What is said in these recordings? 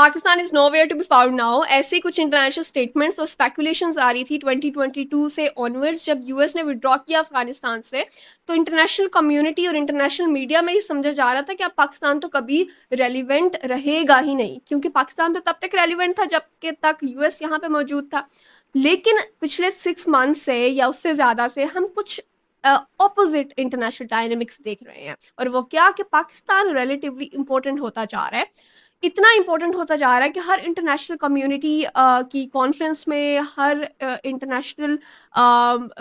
Pakistan is nowhere to be found now, ऐसी कुछ international statements और स्पेकुलेशंस आ रही थी 2022 से ऑनवर्ड्स, जब यूएस ने विड्रॉ किया अफगानिस्तान से। तो इंटरनेशनल कम्युनिटी और इंटरनेशनल मीडिया में ये समझा जा रहा था कि अब पाकिस्तान तो कभी रेलिवेंट रहेगा ही नहीं, क्योंकि पाकिस्तान तो तब तक रेलिवेंट था जब के तक यूएस यहाँ पे मौजूद था। लेकिन पिछले 6 मंथ से या उससे ज़्यादा से हम कुछ ऑपोजिट इंटरनेशनल डायनेमिक्स देख रहे हैं। और वो क्या कि पाकिस्तान रिलेटिवली इंपॉर्टेंट होता जा रहा है, इतना इम्पोर्टेंट होता जा रहा है कि हर इंटरनेशनल कम्युनिटी की कॉन्फ्रेंस में, हर इंटरनेशनल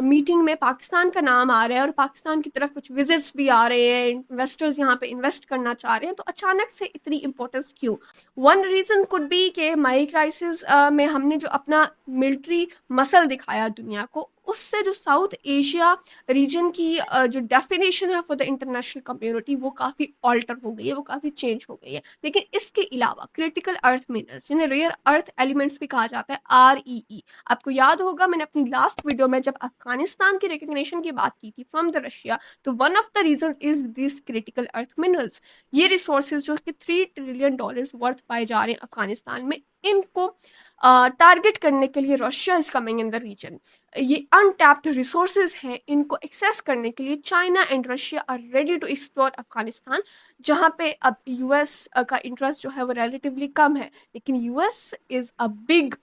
मीटिंग में पाकिस्तान का नाम आ रहा है, और पाकिस्तान की तरफ कुछ विजिट्स भी आ रहे हैं, इन्वेस्टर्स यहाँ पे इन्वेस्ट करना चाह रहे हैं। तो अचानक से इतनी इंपॉर्टेंस क्यों? वन रीज़न कुड बी कि माई क्राइसिस में हमने जो अपना मिलिट्री मसल दिखाया दुनिया को, उससे जो साउथ एशिया रीजन की जो डेफिनेशन है फॉर द इंटरनेशनल कम्युनिटी वो काफ़ी ऑल्टर हो गई है, वो काफ़ी चेंज हो गई है। लेकिन इसके अलावा क्रिटिकल अर्थ मिनरल्स, जिन्हें रेयर अर्थ एलिमेंट्स भी कहा जाता है, REE, आपको याद होगा मैंने अपनी लास्ट वीडियो में जब अफगानिस्तान की रिकग्निशन की बात की थी फ्रॉम द रशिया, तो one of the reason is this critical earth minerals. ये रिसोर्सेज जो कि $3 ट्रिलियन वर्थ पाए जा रहे हैं अफगानिस्तान में, इनको टारगेट करने के लिए Russia is coming in the region. ये अनटैप्ड रिसोर्सेज हैं, इनको एक्सेस करने के लिए China and Russia are ready to explore Afghanistan, जहाँ पे अब यूएस का इंटरेस्ट जो है वो रिलेटिवली कम है। लेकिन US is a big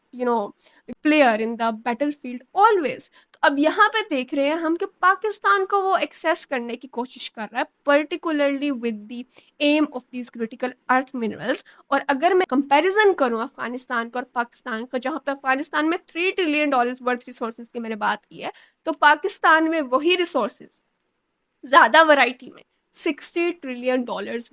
player in the battle field always. तो अब यहाँ पे देख रहे हैं हम कि पाकिस्तान को वो एक्सेस करने की कोशिश कर रहा है, particularly with the aim of these critical earth minerals. और अगर मैं कंपैरिजन करूं अफगानिस्तान को और पाकिस्तान को, जहां पे अफगानिस्तान में $3 ट्रिलियन वर्थ रिसोर्सेज की मैंने बात की है, तो पाकिस्तान में वही रिसोर्सेज ज्यादा वैरायटी में $60 ट्रिलियन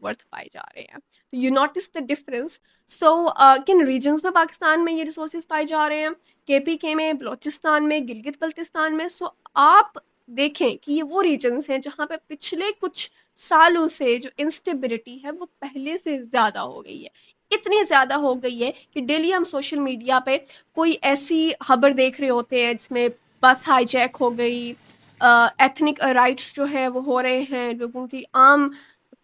वर्थ पाए जा रहे हैं। तो यू नोटिस द डिफरेंस। सो किन रीजन्स में पाकिस्तान में ये रिसोर्सेज पाए जा रहे हैं? KPK में, बलोचिस्तान में, गिलगित बल्तिस्तान में। सो आप देखें कि ये वो रीजन्स हैं जहाँ पे पिछले कुछ सालों से जो इंस्टेबिलिटी है वो पहले से ज़्यादा हो गई है। इतनी ज़्यादा हो गई है कि डेली हम सोशल मीडिया पे कोई ऐसी खबर देख रहे होते हैं जिसमें बस हाईजैक हो गई, एथनिक राइट्स जो है वो हो रहे हैं, लोगों की आम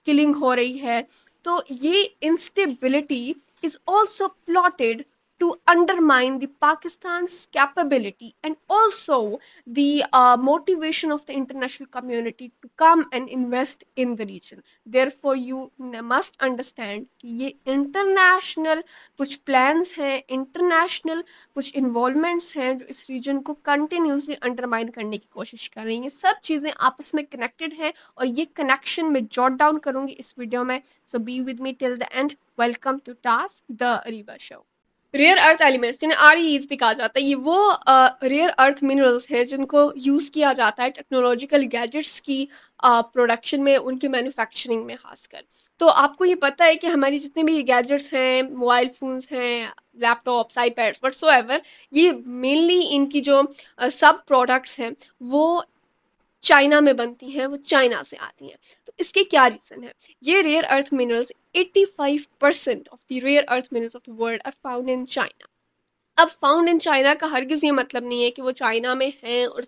किलिंग हो रही है। तो ये instability is also plotted to undermine the Pakistan's capability and also the motivation of the international community to come and invest in the region. Therefore, you must understand कि ये international कुछ plans हैं, international कुछ involvements हैं जो इस reason को continuously undermine करने की कोशिश कर रही हैं। सब चीज़ें आपस में कनेक्टेड हैं और ये कनेक्शन में जॉट डाउन करूंगी इस वीडियो में। So be with me till the end. Welcome to task the Ariba show. Rare earth elements, जिन्हें REEs भी कहा जाता है, ये वो रेयर अर्थ मिनरल्स हैं जिनको यूज़ किया जाता है टेक्नोलॉजिकल गैजेट्स की प्रोडक्शन में, उनकी मैन्युफैक्चरिंग में खासकर। तो आपको ये पता है कि हमारी जितने भी गैजेट्स हैं, मोबाइल फ़ोन्स हैं, लैपटॉप्स, आईपैड्स, व्हाटसोएवर, ये मेनली इनकी जो सब प्रोडक्ट्स हैं वो चाइना में बनती हैं, वो चाइना से आती हैं। तो इसके क्या रीज़न है? ये rare earth minerals, 85% of the rare earth minerals of the world are found in China. अब फाउंड इन चाइना का हरगिज़ ये मतलब नहीं है कि वो चाइना में हैं और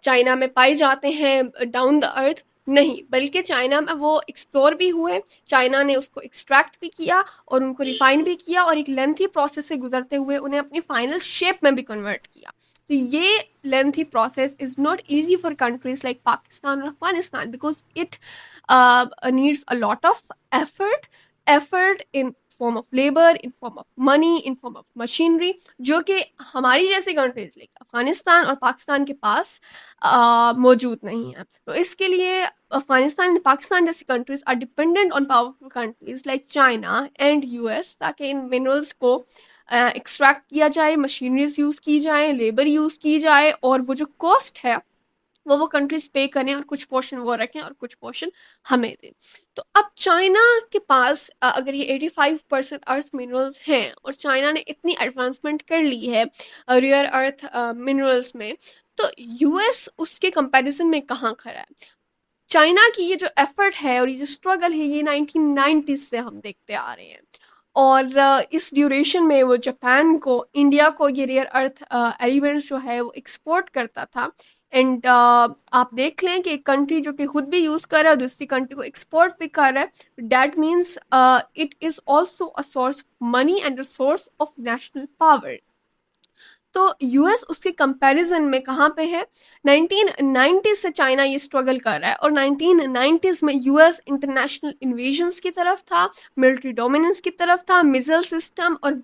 चाइना में पाए जाते हैं डाउन द अर्थ, नहीं, बल्कि चाइना में वो एक्सप्लोर भी हुए, चाइना ने उसको एक्सट्रैक्ट भी किया और उनको रिफाइन भी किया, और एक लेंथी प्रोसेस से गुजरते हुए उन्हें अपनी फाइनल शेप में भी कन्वर्ट किया। तो ये lengthy process is not easy for countries like Pakistan और Afghanistan, because it needs a lot of effort in form of labour, in form of money, in form of machinery, जो कि हमारी जैसी कंट्रीज लाइक अफगानिस्तान और पाकिस्तान के पास मौजूद नहीं है। तो इसके लिए अफगानिस्तान एंड पाकिस्तान जैसी countries are dependent on powerful countries like China and US, ताकि इन मिनरल्स को एक्सट्रैक्ट किया जाए, मशीनरीज यूज़ की जाए, लेबर यूज़ की जाए, और वो जो कॉस्ट है वो कंट्रीज पे करें, और कुछ पोर्शन वो रखें और कुछ पोर्शन हमें दें। तो अब चाइना के पास अगर ये 85% अर्थ मिनरल्स हैं और चाइना ने इतनी एडवांसमेंट कर ली है रेयर अर्थ मिनरल्स में, तो US उसके कंपैरिजन में कहाँ खड़ा है? चाइना की ये जो एफर्ट है और ये जो स्ट्रगल है, ये 1990s से हम देखते आ रहे हैं, और इस ड्यूरेशन में वो जापान को, इंडिया को ये रेयर अर्थ एलिमेंट्स जो है वो एक्सपोर्ट करता था। एंड आप देख लें कि एक कंट्री जो कि खुद भी यूज़ कर रहा है और दूसरी कंट्री को एक्सपोर्ट भी कर रहा है, that means it is also a source of money and a source of national power. तो यूएस उसके कंपैरिजन में कहाँ पे है? 1990 से चाइना ये स्ट्रगल कर रहा है और 1990s में यूएस इंटरनेशनल इन्वेजन्स की तरफ था, मिलिट्री डोमिनेंस की तरफ था, मिसाइल सिस्टम और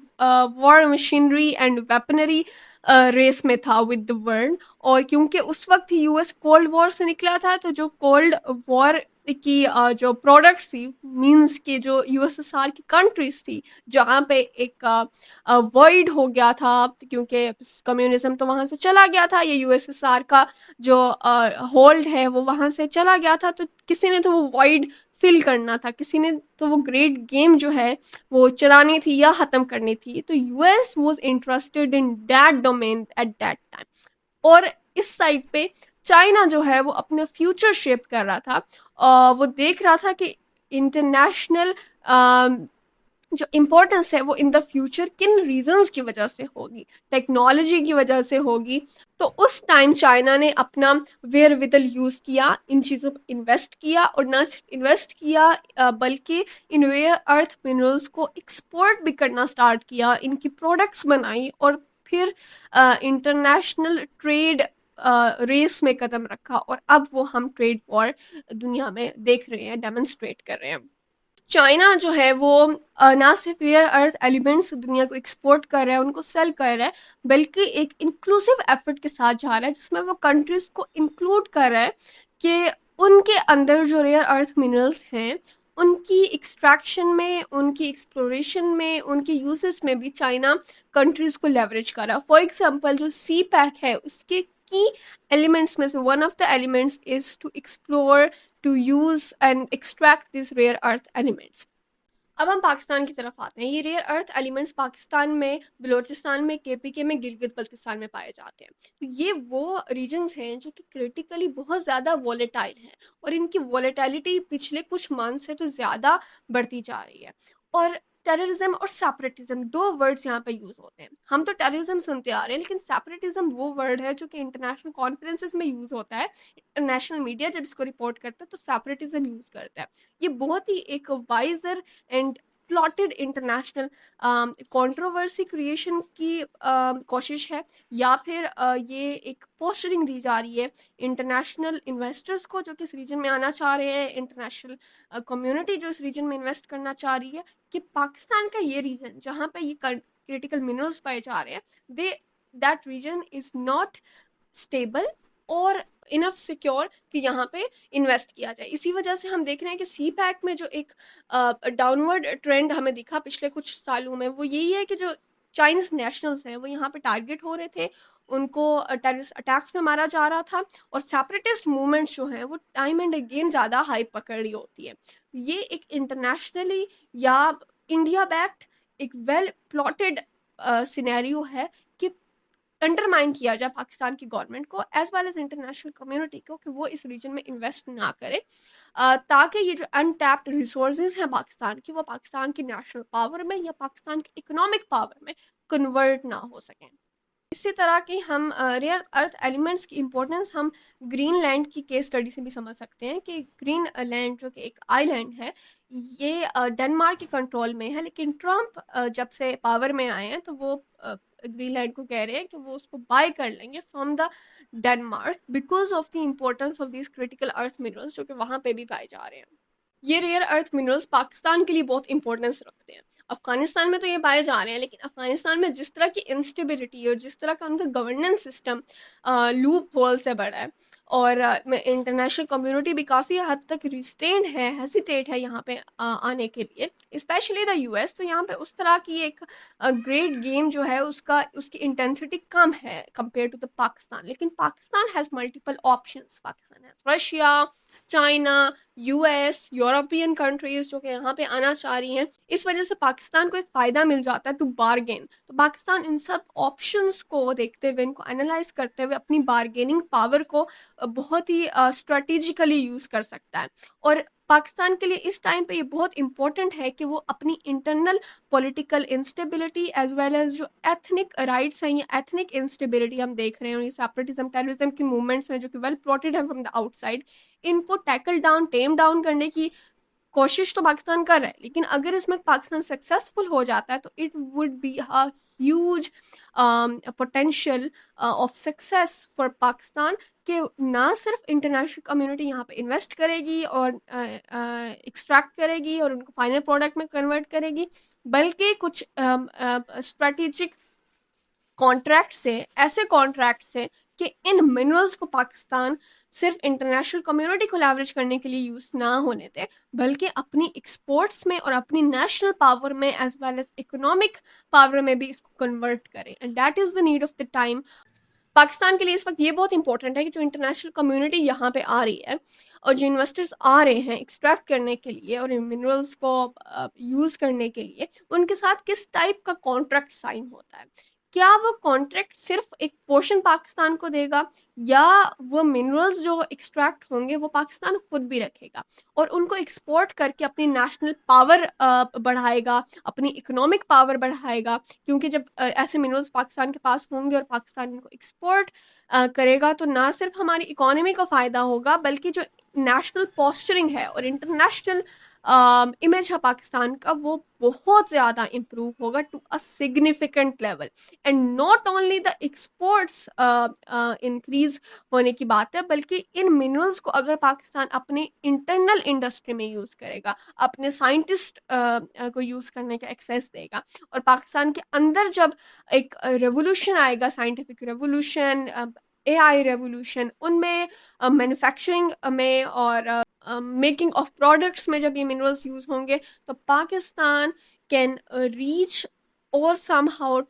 war machinery and weaponry race में था विद द वर्ल्ड। और क्योंकि उस वक्त ही यूएस कोल्ड वॉर से निकला था, तो जो कोल्ड वॉर की जो प्रोडक्ट्स थी, मींस के जो यूएसएसआर की कंट्रीज थी जहाँ पे एक वॉइड हो गया था, क्योंकि कम्युनिज्म तो वहाँ से चला गया था, ये यूएसएसआर का जो होल्ड है वो वहाँ से चला गया था, तो किसी ने तो वो वॉइड फिल करना था, किसी ने तो वो ग्रेट गेम जो है वो चलानी थी या ख़त्म करनी थी। तो US was interested in that domain at that time. और इस साइड पे चाइना जो है वो अपना फ्यूचर शेप कर रहा था, वो देख रहा था कि इंटरनेशनल जो इम्पोर्टेंस है वो इन द फ्यूचर किन रीजंस की वजह से होगी, टेक्नोलॉजी की वजह से होगी। तो उस टाइम चाइना ने अपना वेयर विदल यूज़ किया, इन चीज़ों पर इन्वेस्ट किया, और ना सिर्फ इन्वेस्ट किया बल्कि इन वेयर अर्थ मिनरल्स को एक्सपोर्ट भी करना स्टार्ट किया, इनकी प्रोडक्ट्स बनाई और फिर इंटरनेशनल ट्रेड रेस में कदम रखा। और अब वो हम ट्रेड वॉर दुनिया में देख रहे हैं, डेमोन्स्ट्रेट कर रहे हैं। चाइना जो है वो ना सिर्फ रेयर अर्थ एलिमेंट्स दुनिया को एक्सपोर्ट कर रहा है, उनको सेल कर रहा है, बल्कि एक इंक्लूसिव एफर्ट के साथ जा रहा है जिसमें वो कंट्रीज़ को इंक्लूड कर रहा है कि उनके अंदर जो रेयर अर्थ मिनरल्स हैं उनकी एक्सट्रैक्शन में, उनकी एक्सप्लोरेशन में, उनके यूसेज में भी चाइना कंट्रीज़ को लेवरेज कर रहा है। फॉर एग्जांपल जो सी पैक है उसके की एलिमेंट्स में से one of the elements is to explore, to use and extract this rare earth elements. अब हम पाकिस्तान की तरफ आते हैं। ये रेयर अर्थ एलिमेंट्स पाकिस्तान में, बलूचिस्तान में, केपीके में, गिलगित बल्तिस्तान में पाए जाते हैं। तो ये वो रीजन्स हैं जो कि क्रिटिकली बहुत ज़्यादा वॉलेटाइल हैं, और इनकी वॉलेटिलिटी पिछले कुछ मंथ से तो ज़्यादा बढ़ती जा रही है। और टेररिज्म और सेपरेटिज्म दो वर्ड्स यहाँ पे यूज़ होते हैं। हम तो टेररिज्म सुनते आ रहे हैं, लेकिन सेपरेटिज्म वो वर्ड है जो कि इंटरनेशनल कॉन्फ्रेंसेस में यूज़ होता है। इंटरनेशनल मीडिया जब इसको रिपोर्ट करता है तो सेपरेटिज्म यूज़ करता है। ये बहुत ही एक wiser and plotted international controversy creation की कोशिश है, या फिर ये एक पोस्टरिंग दी जा रही है इंटरनेशनल इन्वेस्टर्स को जो कि इस रीजन में आना चाह रहे हैं, इंटरनेशनल कम्युनिटी जो इस रीजन में इन्वेस्ट करना चाह रही है, कि पाकिस्तान का ये रीजन जहाँ पे ये क्रिटिकल मिनरल्स पाए जा रहे हैं, they that reason is not stable और इनफ सिक्योर कि यहाँ पे इन्वेस्ट किया जाए। इसी वजह से हम देख रहे हैं कि सी पैक में जो एक डाउनवर्ड ट्रेंड हमें दिखा पिछले कुछ सालों में, वो यही है कि जो चाइनीज नेशनल्स हैं वो यहाँ पे टारगेट हो रहे थे, उनको टेररिस्ट अटैक्स में मारा जा रहा था, और सेपरेटिस्ट मूवमेंट्स जो हैं वो टाइम एंड अगेन ज़्यादा हाइप पकड़ रही होती है। ये एक इंटरनेशनली या इंडिया बैक्ड एक वेल प्लॉटेड सिनेरियो है कि अंडरमाइन किया जाए पाकिस्तान की गवर्नमेंट को as well as international community को, कि वो इस रीजन में इन्वेस्ट ना करे, ताकि ये जो अनटैप्ड रिसोर्सेज हैं पाकिस्तान की, वो पाकिस्तान की नेशनल पावर में या पाकिस्तान की इकोनॉमिक पावर में कन्वर्ट ना हो सकें। इसी तरह की हम रेयर अर्थ एलिमेंट्स की इम्पोर्टेंस हम ग्रीनलैंड की केस स्टडी से भी समझ सकते हैं कि ग्रीनलैंड जो कि एक आइलैंड है, ये डेनमार्क के कंट्रोल में है, लेकिन ट्रम्प जब से पावर में आए हैं तो वो ग्रीनलैंड को कह रहे हैं कि वो उसको बाय कर लेंगे from the Denmark because of the importance of this critical earth minerals जो कि वहाँ पे भी पाए जा रहे हैं। ये रेयर अर्थ मिनरल्स पाकिस्तान के लिए बहुत इंपॉर्टेंस रखते हैं। अफगानिस्तान में तो ये पाए जा रहे हैं, लेकिन अफगानिस्तान में जिस तरह की इंस्टेबिलिटी और जिस तरह का उनका गवर्नेंस सिस्टम लूप होल से बड़ा है, और इंटरनेशनल कम्युनिटी भी काफ़ी हद तक रिस्ट्रेंड है, हेसिटेट है यहाँ पे आने के लिए, स्पेशली द यूएस। तो यहाँ पे उस तरह की एक ग्रेट गेम जो है उसकी इंटेंसिटी कम है कंपेयर टू द पाकिस्तान। लेकिन Pakistan has multiple options, Pakistan has Russia, China, US, European countries जो कि यहाँ पे आना चाह रही हैं। इस वजह से पाकिस्तान को एक फ़ायदा मिल जाता है टू बारगेन। तो पाकिस्तान इन सब ऑप्शंस को देखते हुए, इनको एनालाइज करते हुए अपनी बारगेनिंग पावर को बहुत ही स्ट्रेटेजिकली यूज़ कर सकता है। और पाकिस्तान के लिए इस टाइम पे ये बहुत इंपॉर्टेंट है कि वो अपनी internal political instability as well as जो एथनिक राइट्स हैं या एथनिक इंस्टेबिलिटी हम देख रहे हैं, ये सेपरेटिज्म टेररिज्म की मूवमेंट्स हैं जो कि वेल प्लॉटेड है फ्रॉम द आउटसाइड, इनको टैकल डाउन टेम डाउन करने की कोशिश तो पाकिस्तान कर रहा है। लेकिन अगर इसमें पाकिस्तान सक्सेसफुल हो जाता है तो it would be a huge potential of success for Pakistan, कि ना सिर्फ इंटरनेशनल कम्युनिटी यहाँ पे इन्वेस्ट करेगी और एक्सट्रैक्ट करेगी और उनको फाइनल प्रोडक्ट में कन्वर्ट करेगी, बल्कि कुछ स्ट्रेटेजिक कॉन्ट्रैक्ट से, ऐसे कॉन्ट्रैक्ट से कि इन मिनरल्स को पाकिस्तान सिर्फ इंटरनेशनल कम्युनिटी को लेवरेज करने के लिए यूज़ ना होने दे, बल्कि अपनी एक्सपोर्ट्स में और अपनी नेशनल पावर में as well as economic power में भी इसको कन्वर्ट करें। And that is the need of the time. Pakistan के लिए इस वक्त ये बहुत इंपॉर्टेंट है कि जो इंटरनेशनल कम्युनिटी यहाँ पे आ रही है और जो इन्वेस्टर्स आ रहे हैं एक्सट्रैक्ट करने के लिए और इन मिनरल्स को यूज़ करने के लिए, उनके साथ किस टाइप का कॉन्ट्रैक्ट साइन होता है। क्या वो कॉन्ट्रैक्ट सिर्फ एक पोर्शन पाकिस्तान को देगा, या वो मिनरल्स जो एक्सट्रैक्ट होंगे वो पाकिस्तान खुद भी रखेगा और उनको एक्सपोर्ट करके अपनी नेशनल पावर बढ़ाएगा, अपनी इकोनॉमिक पावर बढ़ाएगा। क्योंकि जब ऐसे मिनरल्स पाकिस्तान के पास होंगे और पाकिस्तान इनको एक्सपोर्ट करेगा तो ना सिर्फ हमारी इकोनॉमी को फ़ायदा होगा, बल्कि जो नेशनल पोस्चरिंग है और इंटरनेशनल इमेज है पाकिस्तान का, वो बहुत ज़्यादा इम्प्रूव होगा to a significant level. And not only the exports increase होने की बात है, बल्कि इन मिनरल्स को अगर पाकिस्तान अपने इंटरनल इंडस्ट्री में यूज़ करेगा, अपने साइंटिस्ट को यूज़ करने का एक्सेस देगा, और पाकिस्तान के अंदर जब एक रेवोल्यूशन आएगा, साइंटिफिक रेवोल्यूशन, एआई रेवोल्यूशन, उनमें मैन्युफैक्चरिंग में और मेकिंग ऑफ प्रोडक्ट्स में जब ये मिनरल्स यूज़ होंगे, तो पाकिस्तान कैन रीच और somehow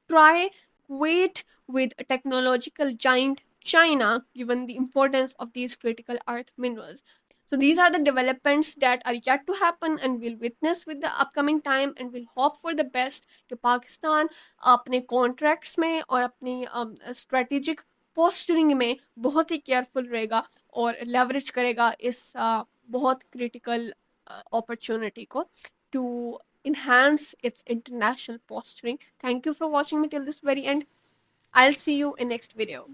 try wait with a technological giant China, given the importance of these critical earth minerals. So these are the developments that are yet to happen and we'll witness with the upcoming time, and we'll hope for the best कि पाकिस्तान अपने contracts में और अपनी strategic postering में बहुत ही careful रहेगा और leverage करेगा इस बहुत क्रिटिकल अपॉर्चुनिटी को to enhance its international posturing. Thank you for watching me till this very end. I'll see you in next video.